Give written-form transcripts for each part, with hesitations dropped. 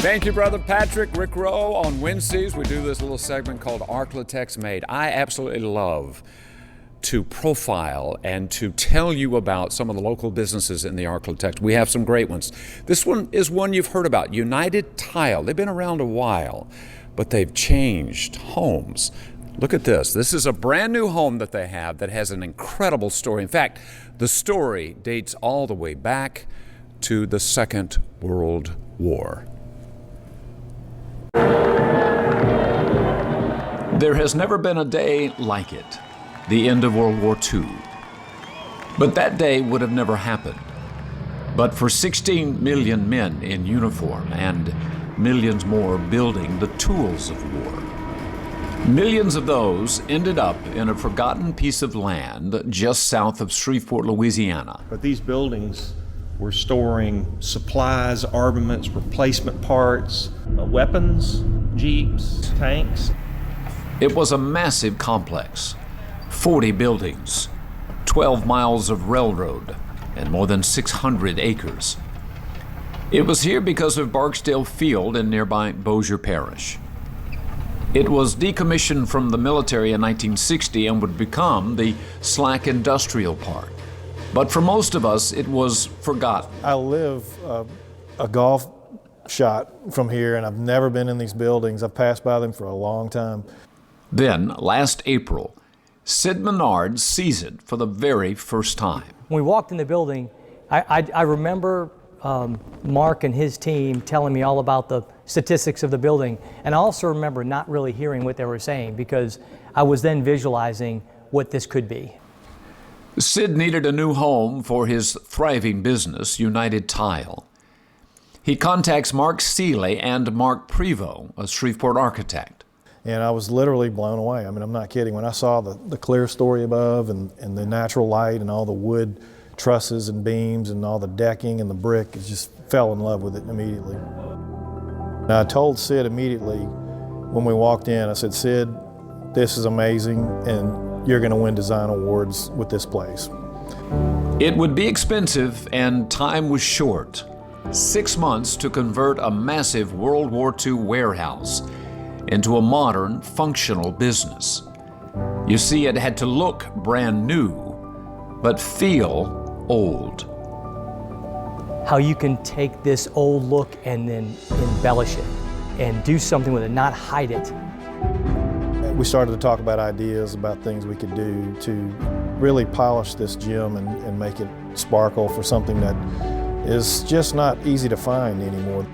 Thank you, Brother Patrick. Rick Rowe. On Wednesdays, we do this little segment called ArkLaTex Made. I absolutely love to profile and to tell you about some of the local businesses in the ArkLaTex. We have some great ones. This one is one you've heard about, United Tile. They've been around a while, but they've changed homes. Look at this. This is a brand new home that they have that has an incredible story. In fact, the story dates all the way back to the Second World War. There has never been a day like it, the end of World War II. But that day would have never happened. But for 16 million men in uniform and millions more building the tools of war, millions of those ended up in a forgotten piece of land just south of Shreveport, Louisiana. But these buildings were storing supplies, armaments, replacement parts, weapons, jeeps, tanks. It was a massive complex, 40 buildings, 12 miles of railroad, and more than 600 acres. It was here because of Barksdale Field in nearby Bossier Parish. It was decommissioned from the military in 1960 and would become the Slack Industrial Park. But for most of us, it was forgotten. I live a golf shot from here, and I've never been in these buildings. I've passed by them for a long time. Then, last April, Sid Menard sees it for the very first time. When we walked in the building, I remember Mark and his team telling me all about the statistics of the building, and I also remember not really hearing what they were saying because I was then visualizing what this could be. Sid needed a new home for his thriving business, United Tile. He contacts Mark Seeley and Mark Prevost, a Shreveport architect. And I was literally blown away. I mean, I'm not kidding. When I saw the clear story above and the natural light and all the wood trusses and beams and all the decking and the brick, I just fell in love with it immediately. And I told Sid immediately when we walked in, I said, Sid, this is amazing and you're going to win design awards with this place. It would be expensive and time was short. 6 months to convert a massive World War II warehouse into a modern, functional business. You see, it had to look brand new, but feel old. How you can take this old look and then embellish it and do something with it, not hide it. We started to talk about ideas, about things we could do to really polish this gym and make it sparkle for something that is just not easy to find anymore.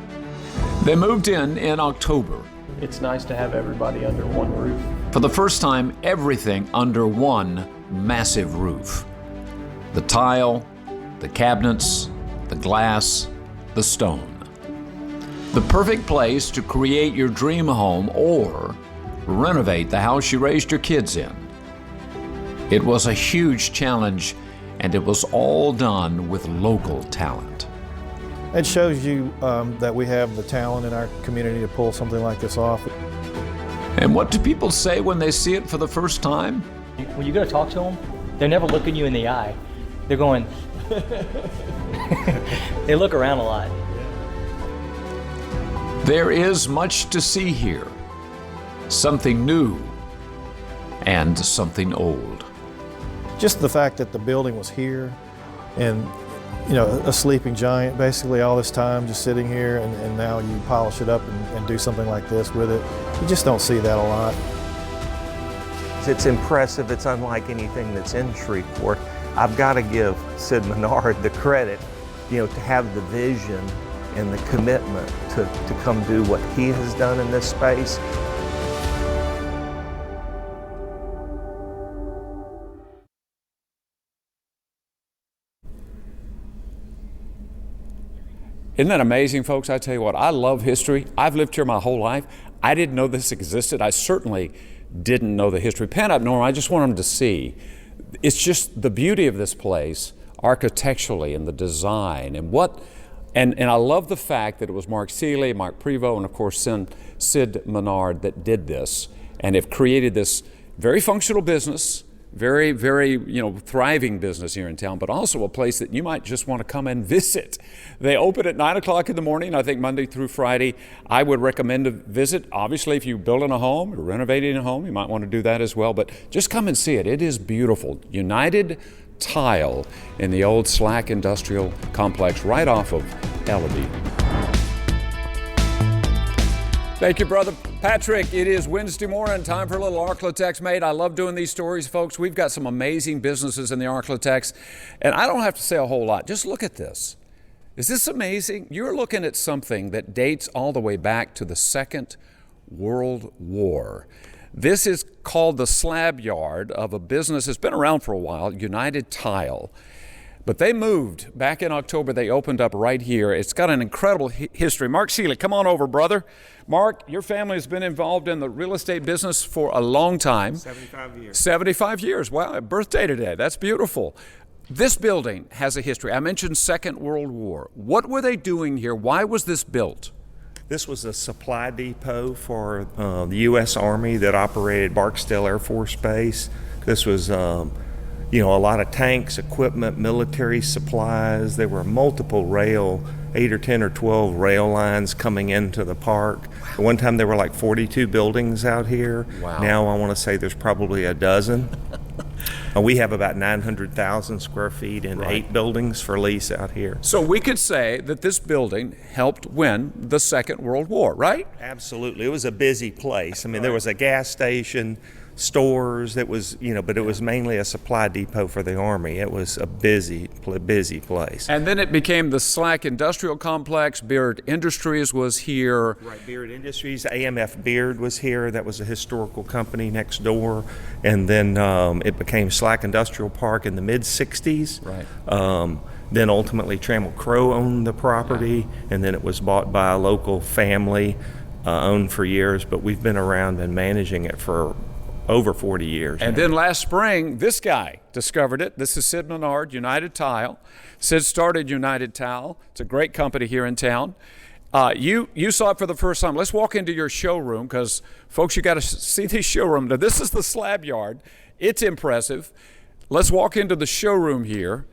They moved in October. It's nice to have everybody under one roof. For the first time, everything under one massive roof. The tile, the cabinets, the glass, the stone. The perfect place to create your dream home or renovate the house you raised your kids in. It was a huge challenge, and it was all done with local talent. It shows you that we have the talent in our community to pull something like this off. And what do people say when they see it for the first time? When you go to talk to them, they're never looking you in the eye. They're going, they look around a lot. There is much to see here. Something new and something old. Just the fact that the building was here and a sleeping giant basically all this time just sitting here and now you polish it up and do something like this with it. You just don't see that a lot. It's impressive. It's unlike anything that's in Shreveport. I've got to give Sid Menard the credit, to have the vision and the commitment to come do what he has done in this space. Isn't that amazing, folks? I tell you what, I love history. I've lived here my whole life. I didn't know this existed. I certainly didn't know the history. Pan up, Norm, I just want them to see. It's just the beauty of this place, architecturally, and the design, and I love the fact that it was Mark Seeley, Mark Prevost, and of course Sid Menard that did this, and have created this very functional business, very, very, thriving business here in town, but also a place that you might just want to come and visit. They open at 9 o'clock in the morning, I think Monday through Friday. I would recommend a visit. Obviously, if you're building a home or renovating a home, you might want to do that as well, but just come and see it. It is beautiful. United Tile in the old Slack Industrial Complex right off of Ellaby. Thank you, Brother Patrick. It is Wednesday morning, time for a little ArkLaTex Made. I love doing these stories, folks. We've got some amazing businesses in the ArkLaTex, and I don't have to say a whole lot. Just look at this. Is this amazing? You're looking at something that dates all the way back to the Second World War. This is called the slab yard of a business that's been around for a while, United Tile. But they moved back in October. They opened up right here. It's got an incredible history. Mark Seeley, come on over, brother. Mark, your family has been involved in the real estate business for a long time. 75 years. 75 years. Wow, a birthday today. That's beautiful. This building has a history. I mentioned Second World War. What were they doing here? Why was this built? This was a supply depot for the U.S. Army that operated Barksdale Air Force Base. This was a lot of tanks, equipment, military supplies. There were multiple 8 or 10 or 12 rail lines coming into the park. At one time there were like 42 buildings out here. Wow. Now I want to say there's probably a dozen. We have about 900,000 square feet in 8 buildings for lease out here. So we could say that this building helped win the Second World War, right? Absolutely. It was a busy place. I mean, there was a gas station, stores, that was, but it was mainly a supply depot for the Army. It was a busy place. And then it became the Slack Industrial Complex. Beard Industries was here. Right, Beard Industries, AMF Beard was here. That was a historical company next door. And then it became Slack Industrial Park in the mid-'60s. Right. Then ultimately Trammell Crow owned the property, and then it was bought by a local family, owned for years, but we've been around and managing it for over 40 years. And then last spring, this guy discovered it. This is Sid Menard, United Tile. Sid started United Tile. It's a great company here in town. You saw it for the first time. Let's walk into your showroom, because, folks, you got to see this showroom. Now, this is the slab yard. It's impressive. Let's walk into the showroom here.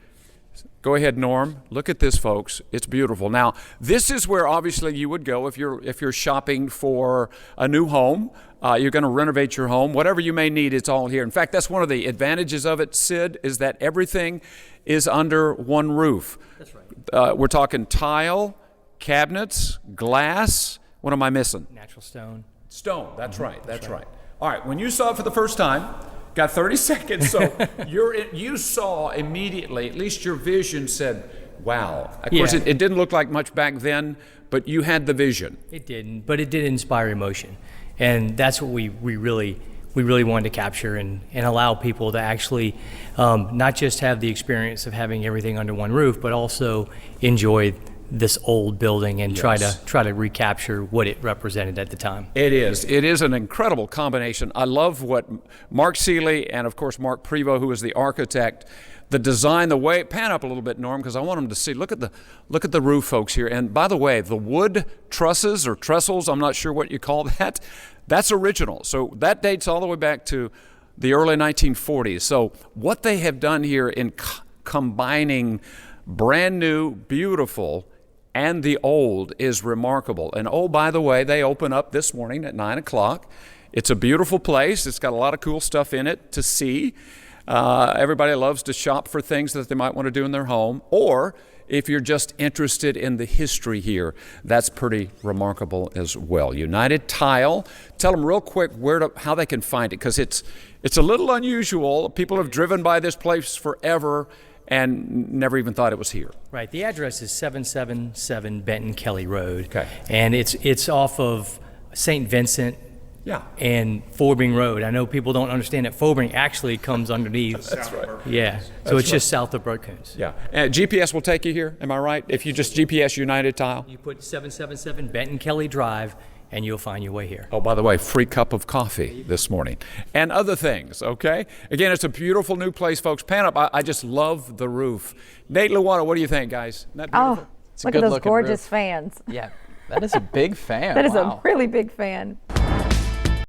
Go ahead, Norm. Look at this, folks. It's beautiful. Now, this is where obviously you would go if you're shopping for a new home. You're going to renovate your home. Whatever you may need, it's all here. In fact, that's one of the advantages of it, Sid, is that everything is under one roof. That's right. We're talking tile, cabinets, glass. What am I missing? Natural stone. Stone. That's right. That's right. All right. When you saw it for the first time, got 30 seconds, so you saw immediately, at least your vision said, wow. Of course, it didn't look like much back then, but you had the vision. It didn't, but it did inspire emotion. And that's what we really wanted to capture and allow people to actually not just have the experience of having everything under one roof, but also enjoy this old building and try to recapture what it represented at the time. It is an incredible combination. I love what Mark Seeley and of course Mark Prevost, who is the architect, the design, the way, pan up a little bit, Norm, because I want them to see. Look at the roof, folks, here. And by the way, the wood trusses or trestles, I'm not sure what you call that, that's original. So that dates all the way back to the early 1940s. So what they have done here in combining brand new, beautiful, and the old is remarkable. And oh, by the way, they open up this morning at 9 o'clock. It's a beautiful place. It's got a lot of cool stuff in it to see. Everybody loves to shop for things that they might want to do in their home. Or if you're just interested in the history here, that's pretty remarkable as well. United Tile, tell them real quick how they can find it, because it's a little unusual. People have driven by this place forever and never even thought it was here. Right. The address is 777 Benton Kelly Road. Okay. And it's off of St. Vincent and Forbing Road. I know people don't understand that Forbing actually comes underneath. That's right. Yeah. So it's just south of Broadcones. Yeah. And GPS will take you here, am I right? If you just GPS United Tile? You put 777 Benton Kelly Drive, and you'll find your way here. Oh, by the way, free cup of coffee this morning and other things, okay? Again, it's a beautiful new place, folks. Pan up. I just love the roof. Nate Luana, what do you think, guys? Isn't that beautiful? Look at those gorgeous fans. Yeah, that is a big fan. That is Wow. a really big fan.